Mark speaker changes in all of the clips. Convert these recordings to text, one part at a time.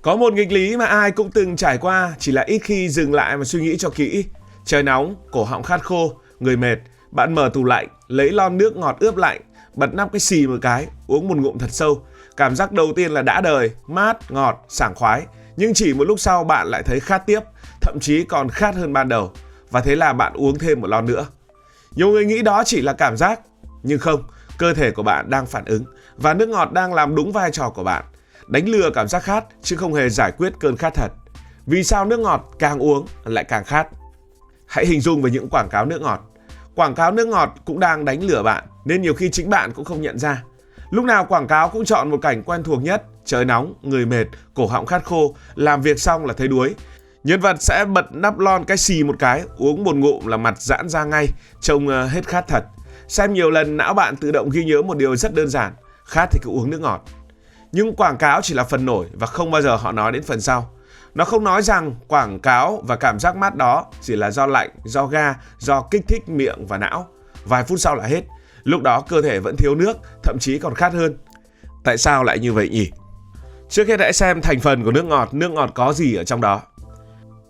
Speaker 1: Có một nghịch lý mà ai cũng từng trải qua, chỉ là ít khi dừng lại mà suy nghĩ cho kỹ. Trời nóng, cổ họng khát khô, người mệt, bạn mở tủ lạnh, lấy lon nước ngọt ướp lạnh, bật nắp cái xì một cái, uống một ngụm thật sâu. Cảm giác đầu tiên là đã đời, mát, ngọt, sảng khoái. Nhưng chỉ một lúc sau bạn lại thấy khát tiếp, thậm chí còn khát hơn ban đầu. Và thế là bạn uống thêm một lon nữa. Nhiều người nghĩ đó chỉ là cảm giác, nhưng không, cơ thể của bạn đang phản ứng và nước ngọt đang làm đúng vai trò của bạn. Đánh lừa cảm giác khát chứ không hề giải quyết cơn khát thật. Vì sao nước ngọt càng uống lại càng khát? Hãy hình dung về những quảng cáo nước ngọt. Quảng cáo nước ngọt cũng đang đánh lừa bạn, nên nhiều khi chính bạn cũng không nhận ra. Lúc nào quảng cáo cũng chọn một cảnh quen thuộc nhất: trời nóng, người mệt, cổ họng khát khô, làm việc xong là thấy đuối. Nhân vật sẽ bật nắp lon cái xì một cái, uống một ngụm là mặt giãn ra ngay, trông hết khát thật. Xem nhiều lần, não bạn tự động ghi nhớ một điều rất đơn giản: khát thì cứ uống nước ngọt. Nhưng quảng cáo chỉ là phần nổi và không bao giờ họ nói đến phần sau. Nó không nói rằng quảng cáo và cảm giác mát đó chỉ là do lạnh, do ga, do kích thích miệng và não. Vài phút sau là hết. Lúc đó cơ thể vẫn thiếu nước, thậm chí còn khát hơn. Tại sao lại như vậy nhỉ? Trước hết hãy xem thành phần của nước ngọt có gì ở trong đó.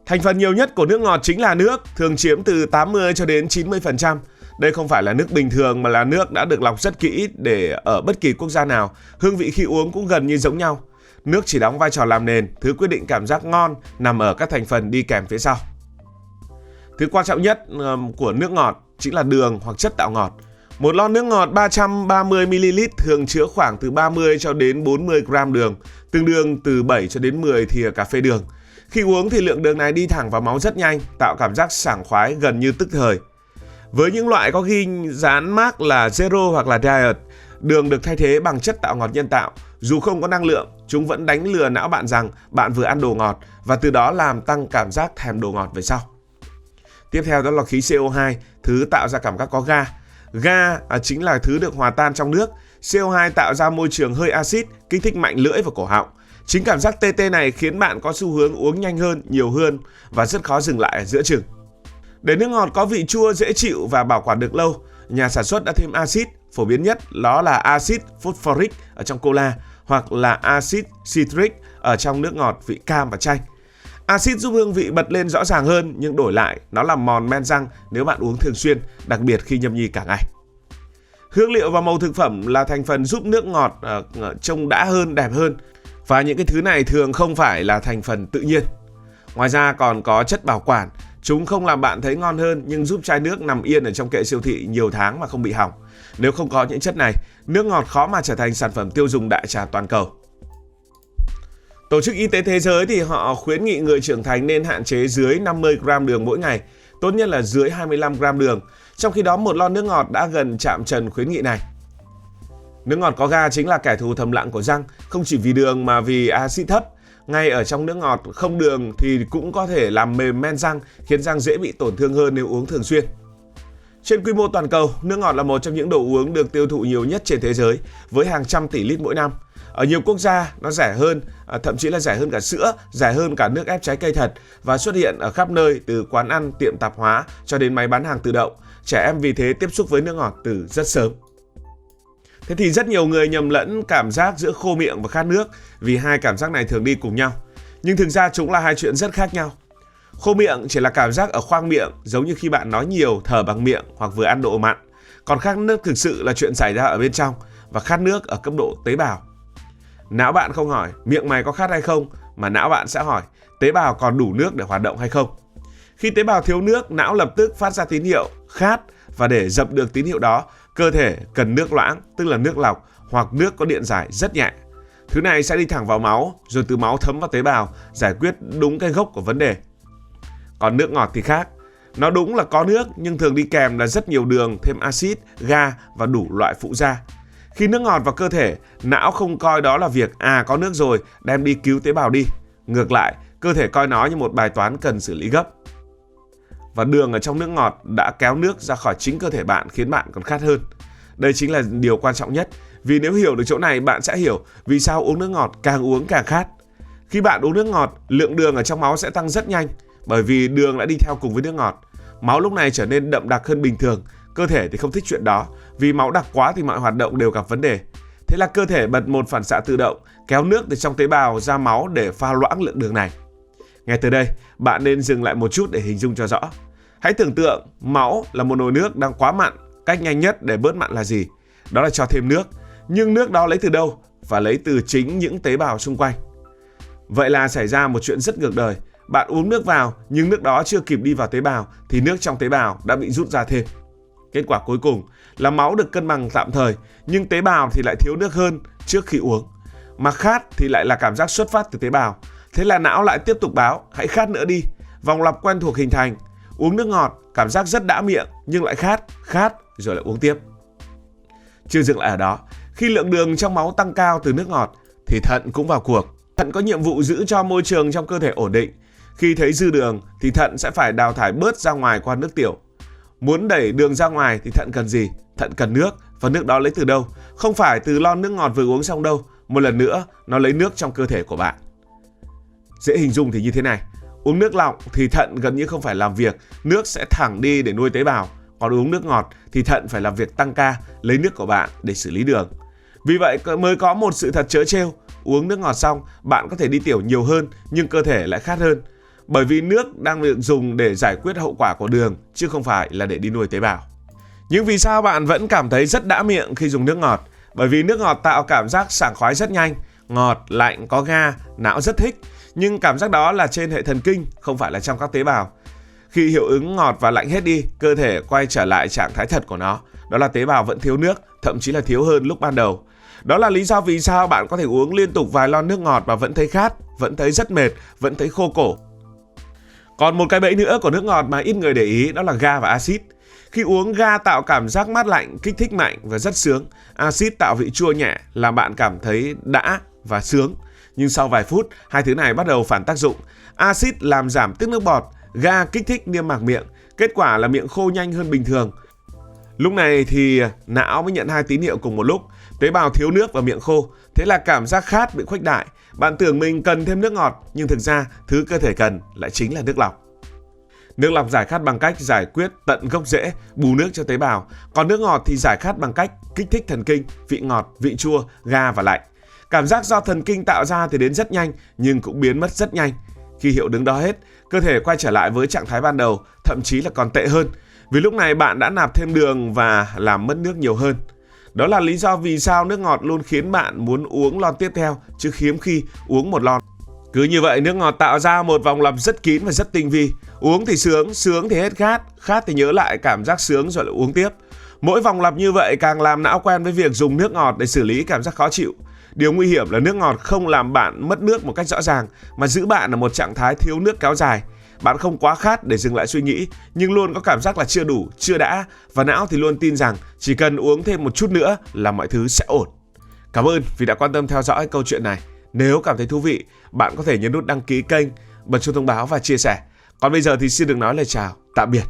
Speaker 1: Thành phần nhiều nhất của nước ngọt chính là nước, thường chiếm từ 80 cho đến 90%. Đây không phải là nước bình thường mà là nước đã được lọc rất kỹ để ở bất kỳ quốc gia nào, hương vị khi uống cũng gần như giống nhau. Nước chỉ đóng vai trò làm nền, thứ quyết định cảm giác ngon nằm ở các thành phần đi kèm phía sau. Thứ quan trọng nhất của nước ngọt chính là đường hoặc chất tạo ngọt. Một lon nước ngọt 330ml thường chứa khoảng từ 30 cho đến 40 gram đường, tương đương từ 7 cho đến 10 thìa cà phê đường. Khi uống thì lượng đường này đi thẳng vào máu rất nhanh, tạo cảm giác sảng khoái gần như tức thời. Với những loại có ghi dán mác là Zero hoặc là Diet, đường được thay thế bằng chất tạo ngọt nhân tạo. Dù không có năng lượng, chúng vẫn đánh lừa não bạn rằng bạn vừa ăn đồ ngọt và từ đó làm tăng cảm giác thèm đồ ngọt về sau. Tiếp theo đó là khí CO2, thứ tạo ra cảm giác có ga. Ga chính là thứ được hòa tan trong nước. CO2 tạo ra môi trường hơi axit, kích thích mạnh lưỡi và cổ họng. Chính cảm giác tê tê này khiến bạn có xu hướng uống nhanh hơn, nhiều hơn và rất khó dừng lại ở giữa chừng. Để nước ngọt có vị chua dễ chịu và bảo quản được lâu, nhà sản xuất đã thêm axit, phổ biến nhất đó là axit phosphoric ở trong cola hoặc là axit citric ở trong nước ngọt vị cam và chanh. Axit giúp hương vị bật lên rõ ràng hơn, nhưng đổi lại nó làm mòn men răng nếu bạn uống thường xuyên, đặc biệt khi nhâm nhi cả ngày. Hương liệu và màu thực phẩm là thành phần giúp nước ngọt trông đã hơn, đẹp hơn. Và những cái thứ này thường không phải là thành phần tự nhiên. Ngoài ra còn có chất bảo quản. Chúng không làm bạn thấy ngon hơn nhưng giúp chai nước nằm yên ở trong kệ siêu thị nhiều tháng mà không bị hỏng. Nếu không có những chất này, nước ngọt khó mà trở thành sản phẩm tiêu dùng đại trà toàn cầu. Tổ chức Y tế Thế giới thì họ khuyến nghị người trưởng thành nên hạn chế dưới 50 gram đường mỗi ngày, tốt nhất là dưới 25 gram đường. Trong khi đó một lon nước ngọt đã gần chạm trần khuyến nghị này. Nước ngọt có ga chính là kẻ thù thầm lặng của răng, không chỉ vì đường mà vì axit thấp. Ngay ở trong nước ngọt không đường thì cũng có thể làm mềm men răng, khiến răng dễ bị tổn thương hơn nếu uống thường xuyên. Trên quy mô toàn cầu, nước ngọt là một trong những đồ uống được tiêu thụ nhiều nhất trên thế giới, với hàng trăm tỷ lít mỗi năm. Ở nhiều quốc gia nó rẻ hơn, thậm chí là rẻ hơn cả sữa, rẻ hơn cả nước ép trái cây thật và xuất hiện ở khắp nơi, từ quán ăn, tiệm tạp hóa cho đến máy bán hàng tự động. Trẻ em vì thế tiếp xúc với nước ngọt từ rất sớm. Thế thì rất nhiều người nhầm lẫn cảm giác giữa khô miệng và khát nước vì hai cảm giác này thường đi cùng nhau. Nhưng thực ra chúng là hai chuyện rất khác nhau. Khô miệng chỉ là cảm giác ở khoang miệng, giống như khi bạn nói nhiều, thở bằng miệng hoặc vừa ăn đồ mặn. Còn khát nước thực sự là chuyện xảy ra ở bên trong và khát nước ở cấp độ tế bào. Não bạn không hỏi miệng mày có khát hay không, mà não bạn sẽ hỏi tế bào còn đủ nước để hoạt động hay không. Khi tế bào thiếu nước, não lập tức phát ra tín hiệu khát, và để dập được tín hiệu đó, cơ thể cần nước loãng, tức là nước lọc hoặc nước có điện giải rất nhẹ. Thứ này sẽ đi thẳng vào máu, rồi từ máu thấm vào tế bào, giải quyết đúng cái gốc của vấn đề. Còn nước ngọt thì khác. Nó đúng là có nước, nhưng thường đi kèm là rất nhiều đường, thêm axit, ga và đủ loại phụ gia. Khi nước ngọt vào cơ thể, não không coi đó là việc có nước rồi, đem đi cứu tế bào đi. Ngược lại, cơ thể coi nó như một bài toán cần xử lý gấp. Và đường ở trong nước ngọt đã kéo nước ra khỏi chính cơ thể bạn, khiến bạn còn khát hơn. Đây chính là điều quan trọng nhất, vì nếu hiểu được chỗ này, bạn sẽ hiểu vì sao uống nước ngọt càng uống càng khát. Khi bạn uống nước ngọt, lượng đường ở trong máu sẽ tăng rất nhanh, bởi vì đường đã đi theo cùng với nước ngọt. Máu lúc này trở nên đậm đặc hơn bình thường. Cơ thể thì không thích chuyện đó, vì máu đặc quá thì mọi hoạt động đều gặp vấn đề. Thế là cơ thể bật một phản xạ tự động kéo nước từ trong tế bào ra máu để pha loãng lượng đường này. Ngay từ đây, bạn nên dừng lại một chút để hình dung cho rõ. Hãy tưởng tượng máu là một nồi nước đang quá mặn. Cách nhanh nhất để bớt mặn là gì? Đó là cho thêm nước. Nhưng nước đó lấy từ đâu? Và lấy từ chính những tế bào xung quanh. Vậy là xảy ra một chuyện rất ngược đời. Bạn uống nước vào nhưng nước đó chưa kịp đi vào tế bào thì nước trong tế bào đã bị rút ra thêm. Kết quả cuối cùng là máu được cân bằng tạm thời nhưng tế bào thì lại thiếu nước hơn trước khi uống. Mà khát thì lại là cảm giác xuất phát từ tế bào. Thế là não lại tiếp tục báo hãy khát nữa đi. Vòng lặp quen thuộc hình thành. Uống nước ngọt, cảm giác rất đã miệng nhưng lại khát rồi lại uống tiếp. Chưa dừng lại ở đó, khi lượng đường trong máu tăng cao từ nước ngọt thì thận cũng vào cuộc. Thận có nhiệm vụ giữ cho môi trường trong cơ thể ổn định. Khi thấy dư đường thì thận sẽ phải đào thải bớt ra ngoài qua nước tiểu. Muốn đẩy đường ra ngoài thì thận cần gì? Thận cần nước. Và nước đó lấy từ đâu? Không phải từ lon nước ngọt vừa uống xong đâu. Một lần nữa, nó lấy nước trong cơ thể của bạn. Dễ hình dung thì như thế này. Uống nước lọc thì thận gần như không phải làm việc, nước sẽ thẳng đi để nuôi tế bào. Còn uống nước ngọt thì thận phải làm việc tăng ca, lấy nước của bạn để xử lý đường. Vì vậy mới có một sự thật trớ trêu. Uống nước ngọt xong, bạn có thể đi tiểu nhiều hơn nhưng cơ thể lại khát hơn. Bởi vì nước đang được dùng để giải quyết hậu quả của đường, chứ không phải là để đi nuôi tế bào. Nhưng vì sao bạn vẫn cảm thấy rất đã miệng khi dùng nước ngọt? Bởi vì nước ngọt tạo cảm giác sảng khoái rất nhanh. Ngọt, lạnh, có ga, não rất thích. Nhưng cảm giác đó là trên hệ thần kinh, không phải là trong các tế bào. Khi hiệu ứng ngọt và lạnh hết đi, cơ thể quay trở lại trạng thái thật của nó. Đó là tế bào vẫn thiếu nước, thậm chí là thiếu hơn lúc ban đầu. Đó là lý do vì sao bạn có thể uống liên tục vài lon nước ngọt và vẫn thấy khát, vẫn thấy rất mệt, vẫn thấy khô cổ. Còn một cái bẫy nữa của nước ngọt mà ít người để ý đó là ga và axit. Khi uống, ga tạo cảm giác mát lạnh, kích thích mạnh và rất sướng. Axit tạo vị chua nhẹ, làm bạn cảm thấy đã và sướng. Nhưng sau vài phút, hai thứ này bắt đầu phản tác dụng. Axit làm giảm tiết nước bọt, ga kích thích niêm mạc miệng. Kết quả là miệng khô nhanh hơn bình thường. Lúc này thì não mới nhận hai tín hiệu cùng một lúc. Tế bào thiếu nước và miệng khô. Thế là cảm giác khát bị khuếch đại. Bạn tưởng mình cần thêm nước ngọt, nhưng thực ra thứ cơ thể cần lại chính là nước lọc. Nước lọc giải khát bằng cách giải quyết tận gốc rễ, bù nước cho tế bào. Còn nước ngọt thì giải khát bằng cách kích thích thần kinh, vị ngọt, vị chua, ga và lạnh. Cảm giác do thần kinh tạo ra thì đến rất nhanh, nhưng cũng biến mất rất nhanh. Khi hiệu ứng đó hết, cơ thể quay trở lại với trạng thái ban đầu, thậm chí là còn tệ hơn. Vì lúc này bạn đã nạp thêm đường và làm mất nước nhiều hơn. Đó là lý do vì sao nước ngọt luôn khiến bạn muốn uống lon tiếp theo, chứ hiếm khi uống một lon. Cứ như vậy, nước ngọt tạo ra một vòng lặp rất kín và rất tinh vi. Uống thì sướng, sướng thì hết khát, khát thì nhớ lại cảm giác sướng rồi lại uống tiếp. Mỗi vòng lặp như vậy càng làm não quen với việc dùng nước ngọt để xử lý cảm giác khó chịu. Điều nguy hiểm là nước ngọt không làm bạn mất nước một cách rõ ràng, mà giữ bạn ở một trạng thái thiếu nước kéo dài. Bạn không quá khát để dừng lại suy nghĩ, nhưng luôn có cảm giác là chưa đủ, chưa đã, và não thì luôn tin rằng chỉ cần uống thêm một chút nữa là mọi thứ sẽ ổn. Cảm ơn vì đã quan tâm theo dõi câu chuyện này. Nếu cảm thấy thú vị, bạn có thể nhấn nút đăng ký kênh, bật chuông thông báo và chia sẻ. Còn bây giờ thì xin được nói lời chào, tạm biệt.